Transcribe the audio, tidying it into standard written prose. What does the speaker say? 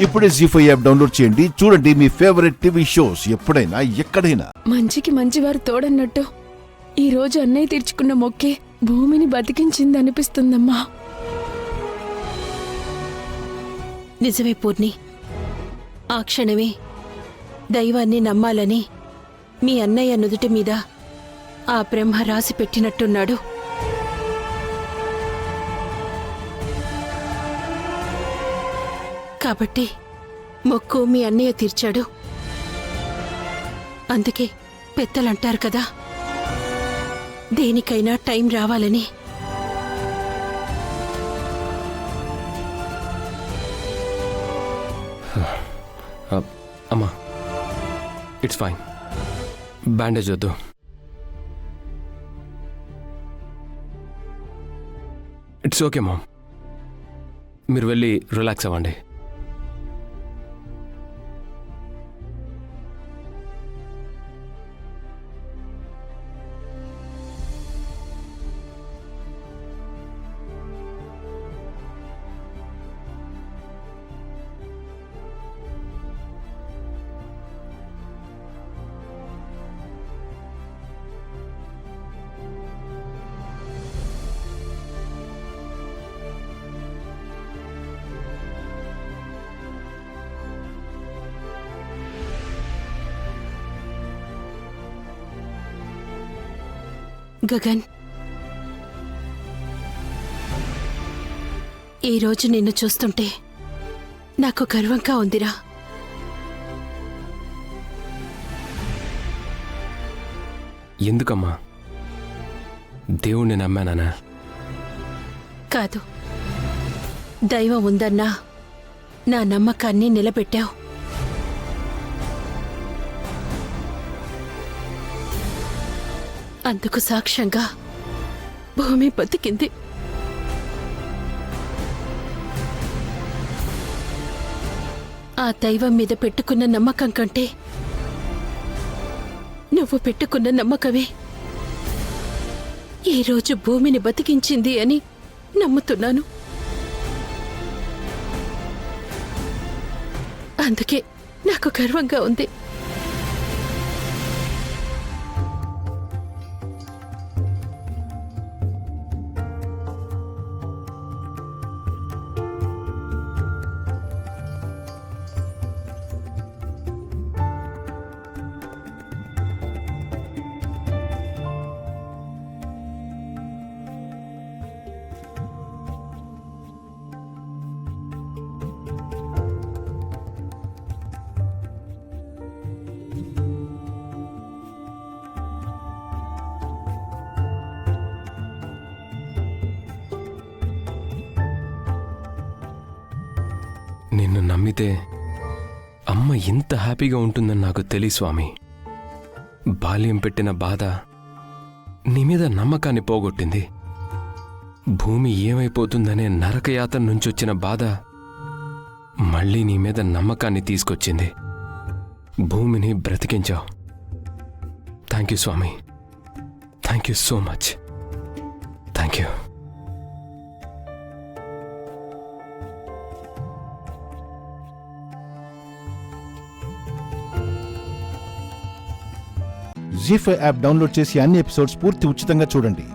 ఇప్పుడే జీ5 app download చేయండి. చూడండి మీ ఫేవరెట్ టీవీ షోస్ ఎప్పుడైనా ఎక్కడైనా. మంచికి మంచివారు తోడన్నట్టు ఈ రోజు అన్నయ్య తీర్చుకున్న మొక్కే భూమిని బతికించింది అనిపిస్తుందమ్మా. నిజమే పూర్ణి. ఆ క్షణమే దైవాన్ని నమ్మాలని మీ అన్నయ్య నుదుటి మీద ఆ బ్రహ్మ రాసి పెట్టినట్టున్నాడు. కాబట్టి మొక్కు మీ అన్నయ్య తీర్చాడు. అందుకే పెద్దలంటారు కదా, దేనికైనా టైం రావాలని. అమ్మా, ఇట్స్ ఫైన్. బ్యాండేజ్ వద్దు. It's okay mom. మీరు వెళ్ళి రిలాక్స్ అవ్వండి. గగన్, ఈరోజు నిన్ను చూస్తుంటే నాకు గర్వంగా ఉందిరా. ఎందుకమ్మా? దేవుణ్ణి నమ్మానా? కాదు, దైవం ఉందన్నా నా నమ్మకాన్ని నిలబెట్టావు. అందుకు సాక్ష్యంగా భూమి బతికింది. ఆ దైవం మీద పెట్టుకున్న నమ్మకం కంటే నువ్వు పెట్టుకున్న నమ్మకమే ఈరోజు భూమిని బతికించింది అని నమ్ముతున్నాను. అందుకే నాకు గర్వంగా ఉంది. నిన్ను నమ్మితే అమ్మ ఇంత హ్యాపీగా ఉంటుందని నాకు తెలియ స్వామి. బాల్యం పెట్టిన బాధ నీ మీద నమ్మకాన్ని పోగొట్టింది. భూమి ఏమైపోతుందనే నరకయాతన నుంచొచ్చిన బాధ మళ్ళీ నీ మీద నమ్మకాన్ని తీసుకొచ్చింది. భూమిని బ్రతికించావు. థ్యాంక్ యూ స్వామి. Thank you so much. Thank you. Zee five app download చేసి అన్ని ఎపిసోడ్స్ పూర్తి ఉచితంగా చూడండి.